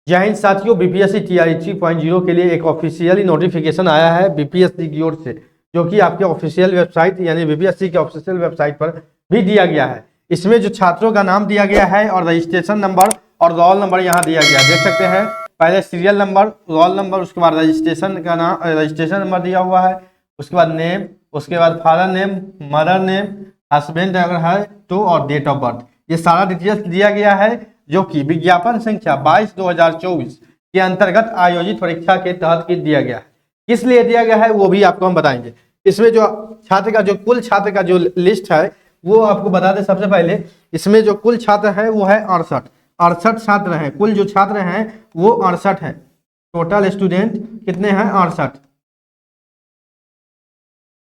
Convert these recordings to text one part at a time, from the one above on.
जय हिंद साथियों, BPSC TRE 3.0 के लिए एक ऑफिशियली नोटिफिकेशन आया है बीपीएससी की ओर से, जो कि आपके ऑफिशियल वेबसाइट यानी बीपीएससी के ऑफिशियल वेबसाइट पर भी दिया गया है। इसमें जो छात्रों का नाम दिया गया है और रजिस्ट्रेशन नंबर और रोल नंबर यहाँ दिया गया है, देख सकते हैं। पहले सीरियल नंबर, रोल नंबर, उसके बाद रजिस्ट्रेशन का नाम, रजिस्ट्रेशन नंबर दिया हुआ है, उसके बाद नेम, उसके बाद father name, mother name, husband अगर है तो, और डेट ऑफ बर्थ। ये सारा डिटेल्स दिया गया है, जो कि विज्ञापन संख्या 22/2024 के अंतर्गत आयोजित परीक्षा के तहत दिया गया है। किस लिए दिया गया है वो भी आपको हम बताएंगे। इसमें जो छात्र का, जो कुल छात्र का जो लिस्ट है वो आपको बता दें। सबसे पहले इसमें जो कुल छात्र है वो है 68 छात्र हैं। कुल जो छात्र हैं वो 68 है। टोटल स्टूडेंट कितने हैं? 68।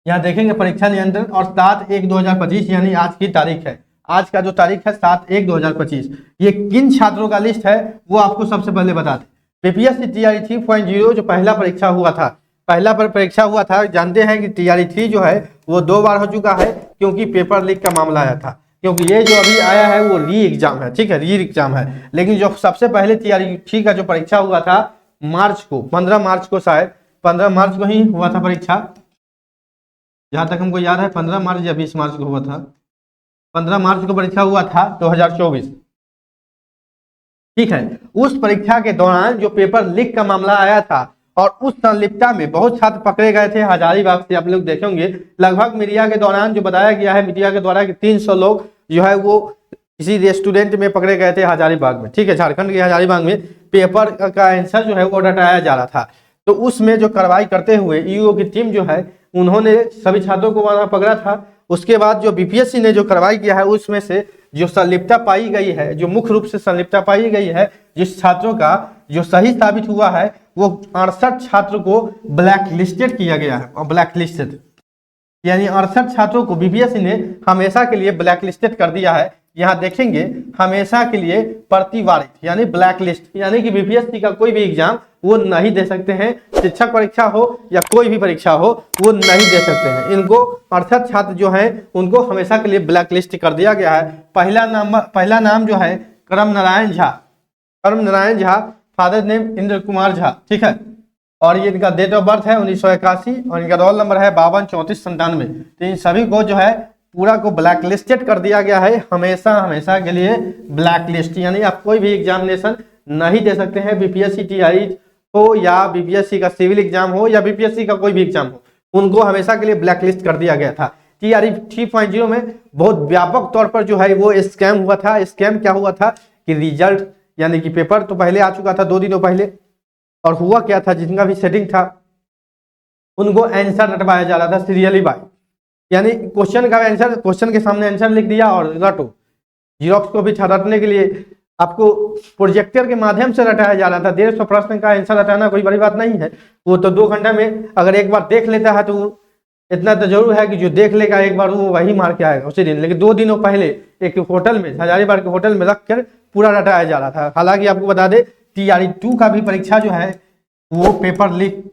यहाँ देखेंगे परीक्षा नियंत्रण और 7/1/2025 यानी आज की तारीख है। आज का जो तारीख है 7/1/2025। ये किन छात्रों का लिस्ट है वो आपको सबसे पहले बता दें। बीपीएससी टीआरई 3.0 जो पहला परीक्षा हुआ था, जानते हैं कि टीआरई 3 जो है वो 2 बार हो चुका है, क्योंकि पेपर लीक का मामला आया था। क्योंकि ये जो अभी आया है वो री एग्जाम है, ठीक है, री एग्जाम है। लेकिन जो सबसे पहले टीआरई 3 का जो परीक्षा हुआ था मार्च को, 15 मार्च को, शायद 15 मार्च को ही हुआ था परीक्षा, जहां तक हमको याद है 15 मार्च या 20 मार्च को हुआ था। 15 मार्च को परीक्षा हुआ था 2024, ठीक है। उस परीक्षा के दौरान जो पेपर लीक का मामला आया था और उस संलिप्तता में बहुत छात्र पकड़े गए थे हजारीबाग से। आप लोग देखेंगे लगभग मीडिया के दौरान जो बताया गया है मीडिया के द्वारा कि 300 लोग जो है वो किसी रेस्टोरेंट में पकड़े गए थे हजारीबाग में, ठीक है, झारखंड के हजारीबाग में। पेपर का आंसर जो है वो रटाया जा रहा था। तो उसमें जो कार्रवाई करते हुए ईओ की टीम जो है उन्होंने सभी छात्रों को वहां पकड़ा था। उसके बाद जो बीपीएससी ने जो कार्रवाई किया है उसमें से जो संलिप्तता पाई गई है, जो मुख्य रूप से संलिप्तता पाई गई है, जिस छात्रों का जो सही साबित हुआ है वो 68 छात्रों को ब्लैक लिस्टेड किया गया है। और ब्लैक लिस्टेड यानी 68 छात्रों को बीपीएससी ने हमेशा के लिए ब्लैक लिस्टेड कर दिया है। यहाँ देखेंगे हमेशा के लिए प्रतिवारित यानी ब्लैक लिस्ट, यानी कि बीपीएससी का कोई भी एग्जाम वो नहीं दे सकते हैं। शिक्षक परीक्षा हो या कोई भी परीक्षा हो वो नहीं दे सकते हैं। इनको 68 छात्र जो हैं उनको हमेशा के लिए ब्लैक लिस्ट कर दिया गया है। पहला नाम जो है करम नारायण झा, फादर नेम इंद्र कुमार झा, ठीक है। और ये इनका डेट ऑफ बर्थ है 1981 और इनका रोल नंबर है 523497। तो इन सभी को जो है पूरा को ब्लैक लिस्टेड कर दिया गया है, हमेशा के लिए ब्लैक लिस्ट, यानी आप कोई भी एग्जामिनेशन नहीं दे सकते हैं। बीपीएससी टीआरई हो या बीपीएससी का सिविल एग्जाम हो या बीपीएससी का कोई भी एग्जाम हो, उनको हमेशा के लिए ब्लैक लिस्ट कर दिया गया था। टीआरई 3.0 में बहुत व्यापक तौर पर जो है वो स्कैम हुआ था। स्कैम क्या हुआ था कि रिजल्ट यानी कि पेपर तो पहले आ चुका था 2 दिनों पहले, और हुआ क्या था, जिनका भी सेटिंग था उनको आंसर रटवाया जा रहा था सीरियली बाय, यानी क्वेश्चन का आंसर, क्वेश्चन के सामने आंसर लिख दिया और रटो। जीरोक्स को भी रटने के लिए आपको प्रोजेक्टर के माध्यम से रटाया जा रहा था। 150 प्रश्न का आंसर रटाना कोई बड़ी बात नहीं है। वो तो 2 घंटे में अगर एक बार देख लेता है तो इतना तो जरूर है कि जो देख लेगा एक बार वो वही मार के आएगा उसी दिन। लेकिन 2 दिनों पहले एक होटल में, हजारीबाग के होटल में रख कर पूरा रटाया जा रहा था। हालांकि आपको बता दें टीआरई 2 का भी परीक्षा जो है वो पेपर लीक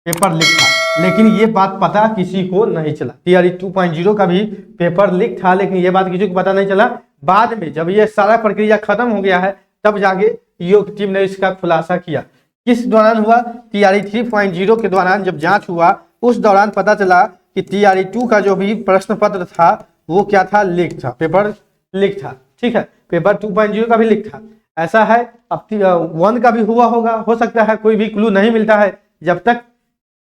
था, लेकिन ये बात पता किसी को नहीं चला। टीआरई 2.0 का भी पेपर लीक था, लेकिन ये बात किसी को पता नहीं चला। बाद में जब ये सारा प्रक्रिया खत्म हो गया है तब जाके ईओ की टीम ने इसका खुलासा किया। किस दौरान हुआ? टीआरई 3.0 के दौरान जब जांच हुआ उस दौरान पता चला कि टीआरई 2 का जो भी प्रश्न पत्र था वो क्या था? लीक था, पेपर लीक था, ठीक है। पेपर 2.0 का भी लीक था। ऐसा है अब 1 का भी हुआ होगा, हो सकता है, कोई भी क्लू नहीं मिलता है। जब तक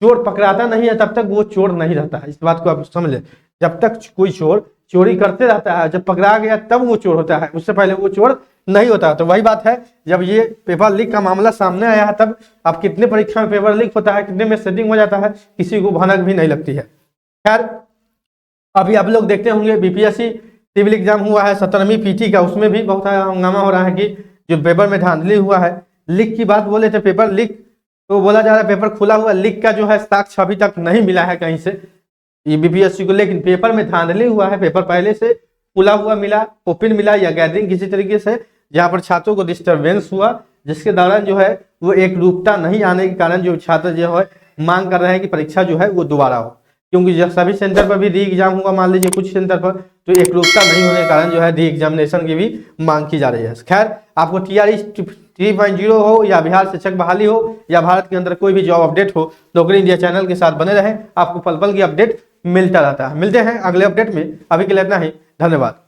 चोर पकड़ाता नहीं है तब तक वो चोर नहीं रहता है। इस बात को आप समझ लें। जब तक कोई चोर चोरी करते रहता है, जब पकड़ा गया तब वो चोर होता है, उससे पहले वो चोर नहीं होता। तो वही बात है, जब ये पेपर लीक का मामला सामने आया है तब अब कितने परीक्षा में पेपर लीक होता है, कितने में सेटिंग हो जाता है, किसी को भनक भी नहीं लगती है। खैर, अभी आप लोग देखते होंगे बीपीएससी सिविल एग्जाम हुआ है 17वीं पीटी का, उसमें भी बहुत हंगामा हो रहा है कि जो पेपर में धांधली हुआ है। लीक की बात बोले थे, पेपर लीक तो बोला जा रहा है पेपर खुला हुआ, लीक का जो है साक्ष्य अभी तक नहीं मिला है कहीं से ये बीपीएससी को। लेकिन पेपर में धांधली हुआ है, पेपर पहले से खुला हुआ मिला, ओपन मिला या गैदरिंग किसी तरीके से, जहां पर छात्रों को डिस्टर्बेंस हुआ, जिसके दौरान जो है वो एक रूपता नहीं आने के कारण जो छात्र जो है मांग कर रहे हैं कि परीक्षा जो है वो दोबारा हो। क्योंकि जब सभी सेंटर पर भी री एग्जाम हुआ, मान लीजिए कुछ सेंटर पर, तो एक रूपता नहीं होने के कारण जो है री एग्जामिनेशन की भी मांग की जा रही है। खैर, आपको 3.0 हो या बिहार शिक्षक बहाली हो या भारत के अंदर कोई भी जॉब अपडेट हो, नौकरी इंडिया चैनल के साथ बने रहें, आपको पल पल की अपडेट मिलता रहता है। मिलते हैं अगले अपडेट में, अभी के लिए इतना ही, धन्यवाद।